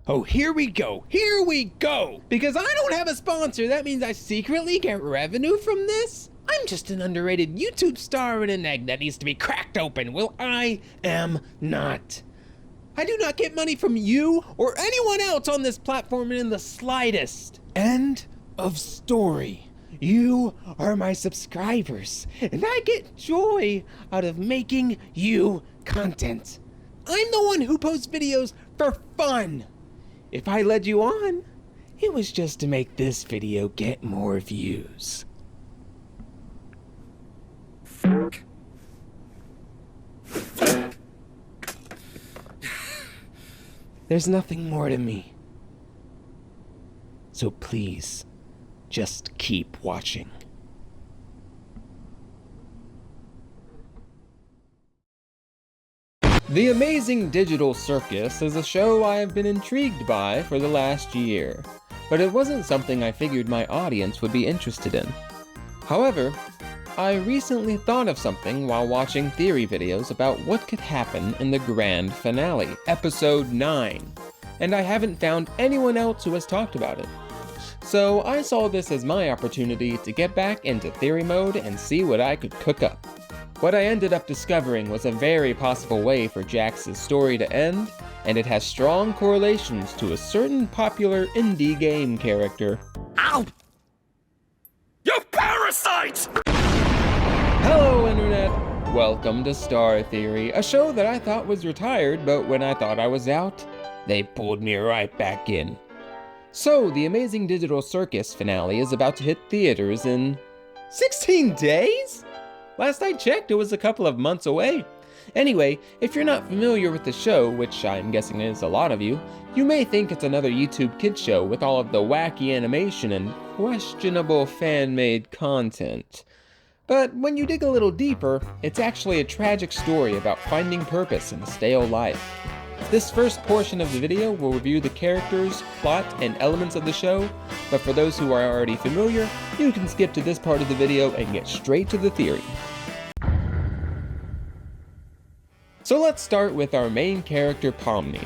Oh, here we go, Because I don't have a sponsor, that means I secretly get revenue from this? I'm just an underrated YouTube star in an egg that needs to be cracked open. Well, I am not. I do not get money from you or anyone else on this platform in the slightest. End of story. You are my subscribers, and I get joy out of making you content. I'm the one who posts videos for fun. If I led you on, it was just to make this video get more views. There's nothing more to me. So please, just keep watching. The Amazing Digital Circus is a show I have been intrigued by for the last year, but it wasn't something I figured my audience would be interested in. However, I recently thought of something while watching theory videos about what could happen in the grand finale, episode 9, and I haven't found anyone else who has talked about it. So I saw this as my opportunity to get back into theory mode and see what I could cook up. What I ended up discovering was a very possible way for Jax's story to end, and it has strong correlations to a certain popular indie game character. Ow! You parasite! Hello, Internet! Welcome to Star Theory, a show that I thought was retired, but when I thought I was out, they pulled me right back in. So, the Amazing Digital Circus finale is about to hit theaters in 16 days? Last I checked, it was a couple of months away. Anyway, if you're not familiar with the show, which I'm guessing is a lot of you, you may think it's another YouTube kids show with all of the wacky animation and questionable fan-made content. But when you dig a little deeper, it's actually a tragic story about finding purpose in a stale life. This first portion of the video will review the characters, plot, and elements of the show, but for those who are already familiar, you can skip to this part of the video and get straight to the theory. So let's start with our main character, Pomni.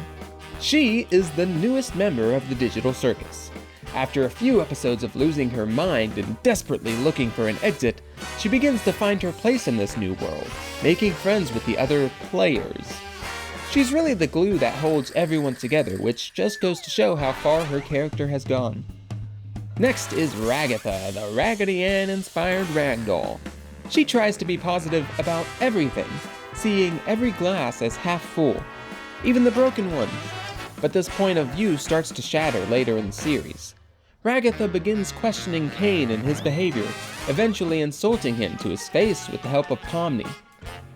She is the newest member of the Digital Circus. After a few episodes of losing her mind and desperately looking for an exit, she begins to find her place in this new world, making friends with the other players. She's really the glue that holds everyone together, which just goes to show how far her character has gone. Next is Ragatha, the Raggedy Ann-inspired ragdoll. She tries to be positive about everything, seeing every glass as half full, even the broken one. But this point of view starts to shatter later in the series. Ragatha begins questioning Cain and his behavior, eventually insulting him to his face with the help of Pomni.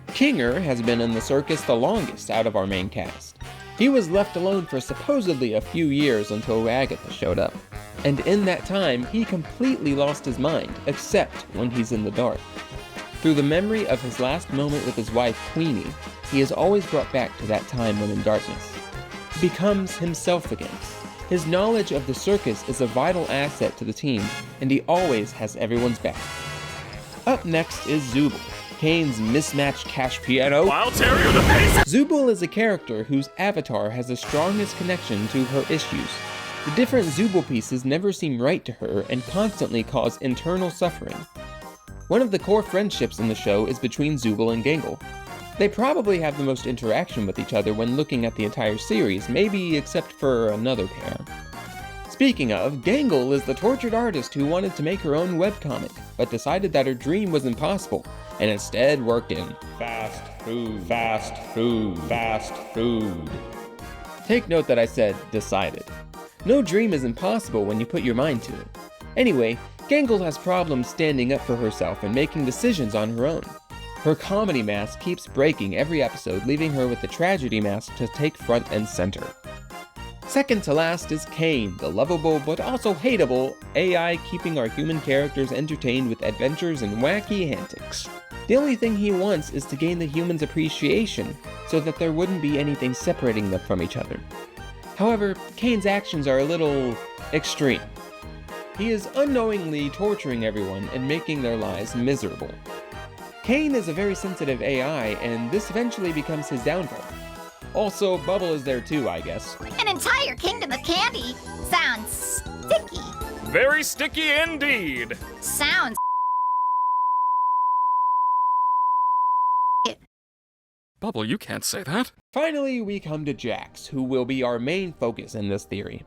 Kinger has been in the circus the longest out of our main cast. He was left alone for supposedly a few years until Ragatha showed up. And in that time, he completely lost his mind, except when he's in the dark. Through the memory of his last moment with his wife, Queenie, he is always brought back to that time when in darkness. He becomes himself again. His knowledge of the circus is a vital asset to the team, and he always has everyone's back. Up next is Zubul, Cain's mismatched cash piano. I'll tear you to pieces! Zubul is a character whose avatar has the strongest connection to her issues. The different Zubul pieces never seem right to her and constantly cause internal suffering. One of the core friendships in the show is between Zubul and Gangle. They probably have the most interaction with each other when looking at the entire series, maybe except for another pair. Speaking of, Gangle is the tortured artist who wanted to make her own webcomic, but decided that her dream was impossible, and instead worked in fast food, fast food, fast food. Take note that I said decided. No dream is impossible when you put your mind to it. Anyway, Gangle has problems standing up for herself and making decisions on her own. Her comedy mask keeps breaking every episode, leaving her with the tragedy mask to take front and center. Second to last is Cain, the lovable but also hateable AI keeping our human characters entertained with adventures and wacky antics. The only thing he wants is to gain the humans' appreciation, so that there wouldn't be anything separating them from each other. However, Cain's actions are a little extreme. He is unknowingly torturing everyone and making their lives miserable. Cain is a very sensitive AI, and this eventually becomes his downfall. Also, Bubble is there too, I guess. An entire kingdom of candy sounds sticky. Very sticky indeed. Sounds Bubble, you can't say that. Finally, we come to Jax, who will be our main focus in this theory.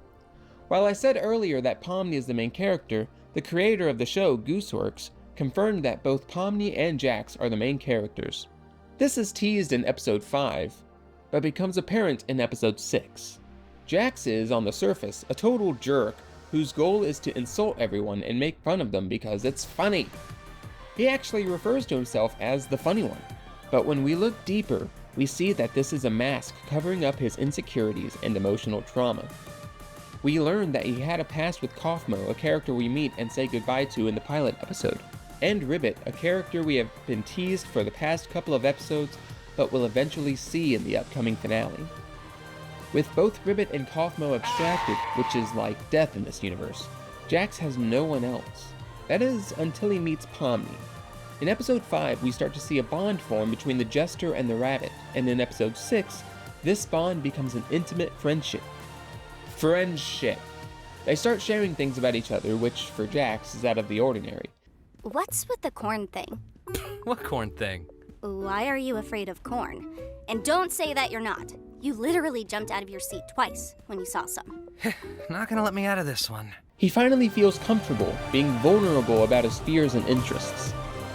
While I said earlier that Pomni is the main character, the creator of the show, Gooseworks, confirmed that both Pomni and Jax are the main characters. This is teased in episode 5, but becomes apparent in episode 6. Jax is, on the surface, a total jerk whose goal is to insult everyone and make fun of them because it's funny. He actually refers to himself as the funny one, but when we look deeper, we see that this is a mask covering up his insecurities and emotional trauma. We learn that he had a past with Kaufmo, a character we meet and say goodbye to in the pilot episode, and Ribbit, a character we have been teased for the past couple of episodes but will eventually see in the upcoming finale. With both Ribbit and Kaufmo abstracted, which is like death in this universe, Jax has no one else. That is, until he meets Pomni. In episode 5, we start to see a bond form between the Jester and the Rabbit, and in episode 6, this bond becomes an intimate friendship. Friendship. They start sharing things about each other, which for Jax is out of the ordinary. What's with the corn thing? What corn thing? Why are you afraid of corn? And don't say that you're not. You literally jumped out of your seat twice when you saw some. Not gonna let me out of this one. He finally feels comfortable, being vulnerable about his fears and interests.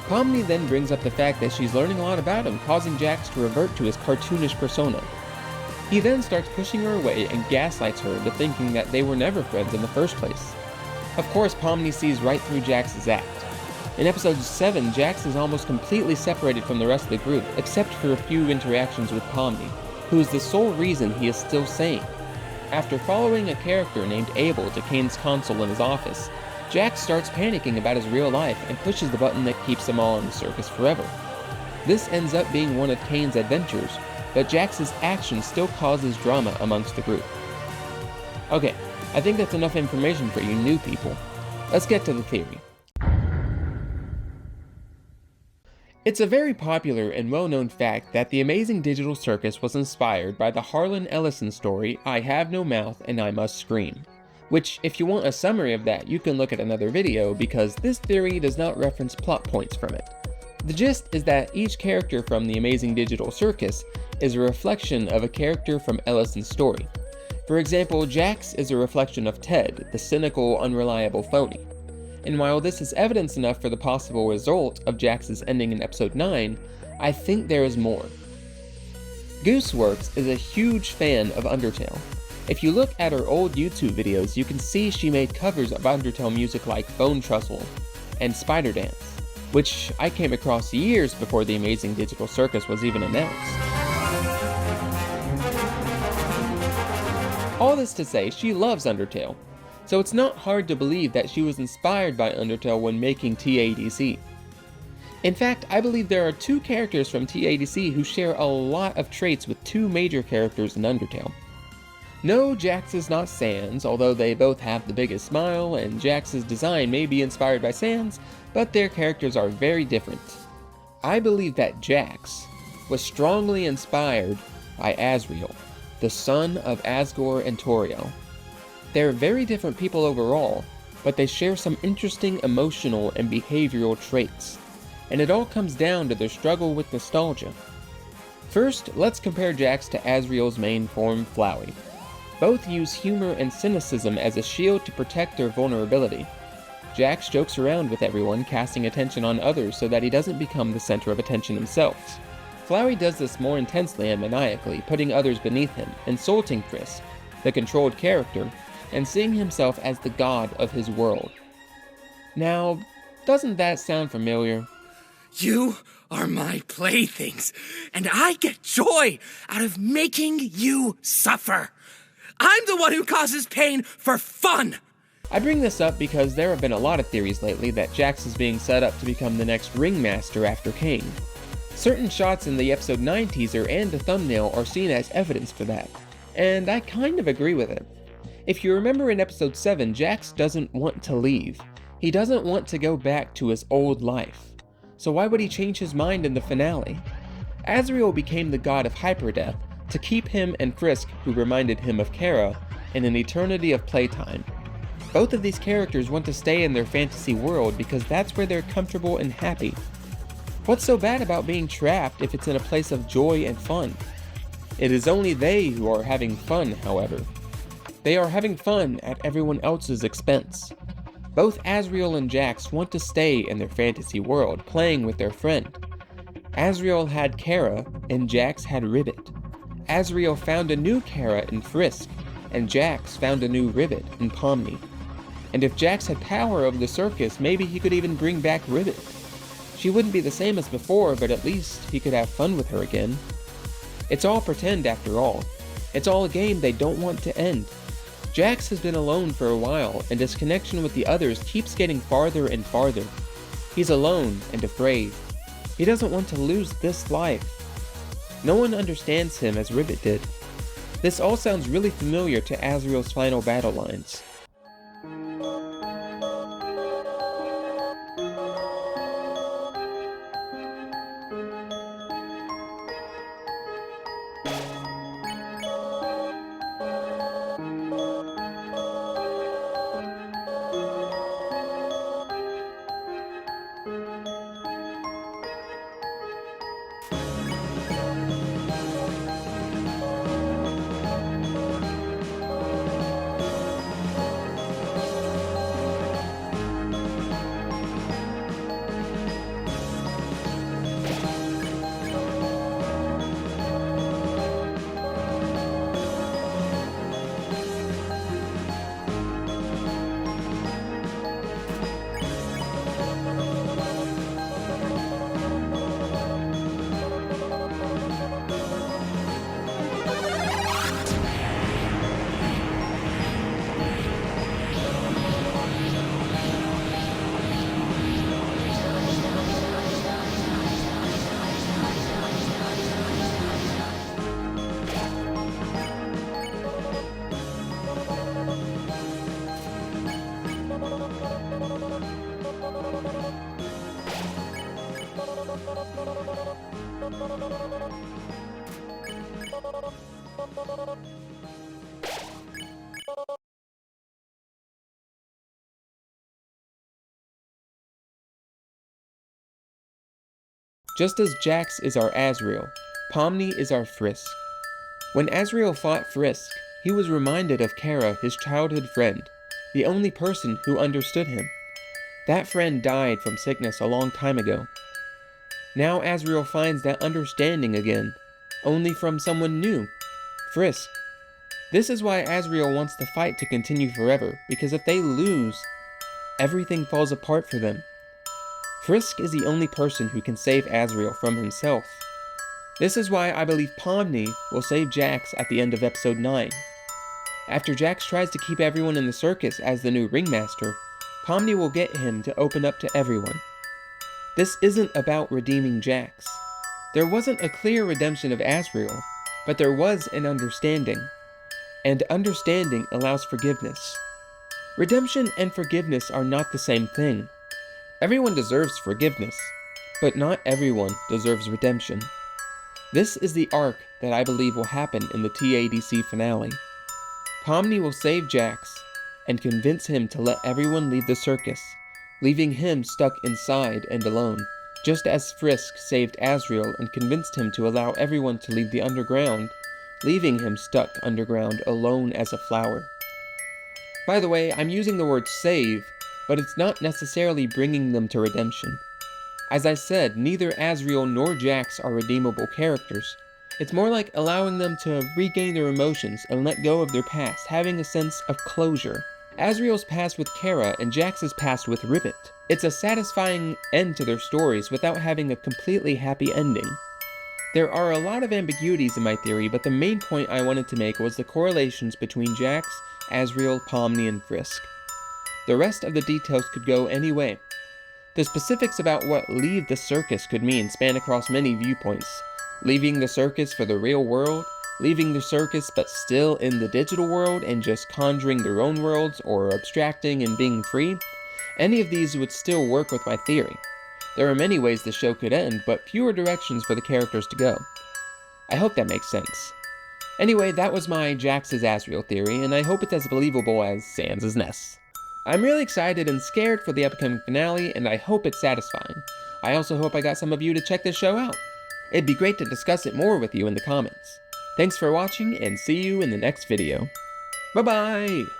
Pomni then brings up the fact that she's learning a lot about him, causing Jax to revert to his cartoonish persona. He then starts pushing her away and gaslights her into thinking that they were never friends in the first place. Of course, Pomni sees right through Jax's act. In episode 7, Jax is almost completely separated from the rest of the group, except for a few interactions with Pomni, who is the sole reason he is still sane. After following a character named Abel to Kane's console in his office, Jax starts panicking about his real life and pushes the button that keeps them all in the circus forever. This ends up being one of Kane's adventures, but Jax's action still causes drama amongst the group. Okay, I think that's enough information for you new people. Let's get to the theory. It's a very popular and well-known fact that the Amazing Digital Circus was inspired by the Harlan Ellison story, I Have No Mouth and I Must Scream. Which, if you want a summary of that, you can look at another video because this theory does not reference plot points from it. The gist is that each character from the Amazing Digital Circus is a reflection of a character from Ellison's story. For example, Jax is a reflection of Ted, the cynical, unreliable phony. And while this is evidence enough for the possible result of Jax's ending in episode 9, I think there is more. Gooseworks is a huge fan of Undertale. If you look at her old YouTube videos, you can see she made covers of Undertale music like Bone Trestle and Spider Dance, which I came across years before the Amazing Digital Circus was even announced. All this to say, she loves Undertale, so it's not hard to believe that she was inspired by Undertale when making TADC. In fact, I believe there are 2 characters from TADC who share a lot of traits with 2 major characters in Undertale. No, Jax is not Sans, although they both have the biggest smile, and Jax's design may be inspired by Sans, but their characters are very different. I believe that Jax was strongly inspired by Asriel, the son of Asgore and Toriel. They're very different people overall, but they share some interesting emotional and behavioral traits, and it all comes down to their struggle with nostalgia. First, let's compare Jax to Asriel's main form, Flowey. Both use humor and cynicism as a shield to protect their vulnerability. Jax jokes around with everyone, casting attention on others so that he doesn't become the center of attention himself. Flowey does this more intensely and maniacally, putting others beneath him, insulting Frisk, the controlled character, and seeing himself as the god of his world. Now, doesn't that sound familiar? You are my playthings, and I get joy out of making you suffer. I'm the one who causes pain for fun! I bring this up because there have been a lot of theories lately that Jax is being set up to become the next ringmaster after Kane. Certain shots in the episode 9 teaser and the thumbnail are seen as evidence for that, and I kind of agree with it. If you remember in episode 7, Jax doesn't want to leave. He doesn't want to go back to his old life. So why would he change his mind in the finale? Asriel became the god of hyperdeath, to keep him and Frisk, who reminded him of Kara, in an eternity of playtime. Both of these characters want to stay in their fantasy world because that's where they're comfortable and happy. What's so bad about being trapped if it's in a place of joy and fun? It is only they who are having fun, however. They are having fun at everyone else's expense. Both Asriel and Jax want to stay in their fantasy world, playing with their friend. Asriel had Kara, and Jax had Ribbit. Asriel found a new Kara in Frisk, and Jax found a new Ribbit in Pomni. And if Jax had power over the circus, maybe he could even bring back Ribbit. She wouldn't be the same as before, but at least he could have fun with her again. It's all pretend after all. It's all a game they don't want to end. Jax has been alone for a while, and his connection with the others keeps getting farther and farther. He's alone and afraid. He doesn't want to lose this life. No one understands him as Ribbit did. This all sounds really familiar to Asriel's final battle lines. Just as Jax is our Asriel, Pomni is our Frisk. When Asriel fought Frisk, he was reminded of Kara, his childhood friend, the only person who understood him. That friend died from sickness a long time ago. Now Asriel finds that understanding again, only from someone new, Frisk. This is why Asriel wants the fight to continue forever, because if they lose, everything falls apart for them. Frisk is the only person who can save Asriel from himself. This is why I believe Pomni will save Jax at the end of episode 9. After Jax tries to keep everyone in the circus as the new ringmaster, Pomni will get him to open up to everyone. This isn't about redeeming Jax. There wasn't a clear redemption of Asriel, but there was an understanding. And understanding allows forgiveness. Redemption and forgiveness are not the same thing. Everyone deserves forgiveness, but not everyone deserves redemption. This is the arc that I believe will happen in the TADC finale. Pomni will save Jax and convince him to let everyone leave the circus, leaving him stuck inside and alone, just as Frisk saved Asriel and convinced him to allow everyone to leave the underground, leaving him stuck underground alone as a flower. By the way, I'm using the word save, but it's not necessarily bringing them to redemption. As I said, neither Asriel nor Jax are redeemable characters. It's more like allowing them to regain their emotions and let go of their past, having a sense of closure. Asriel's past with Kara and Jax's past with Ribbit. It's a satisfying end to their stories without having a completely happy ending. There are a lot of ambiguities in my theory, but the main point I wanted to make was the correlations between Jax, Asriel, Pomni, and Frisk. The rest of the details could go any way. The specifics about what leave the circus could mean span across many viewpoints. Leaving the circus for the real world, leaving the circus but still in the digital world and just conjuring their own worlds, or abstracting and being free. Any of these would still work with my theory. There are many ways the show could end, but fewer directions for the characters to go. I hope that makes sense. Anyway, that was my Jax's Asriel theory, and I hope it's as believable as Sans' Ness. I'm really excited and scared for the upcoming finale, and I hope it's satisfying. I also hope I got some of you to check this show out. It'd be great to discuss it more with you in the comments. Thanks for watching, and see you in the next video. Bye-bye!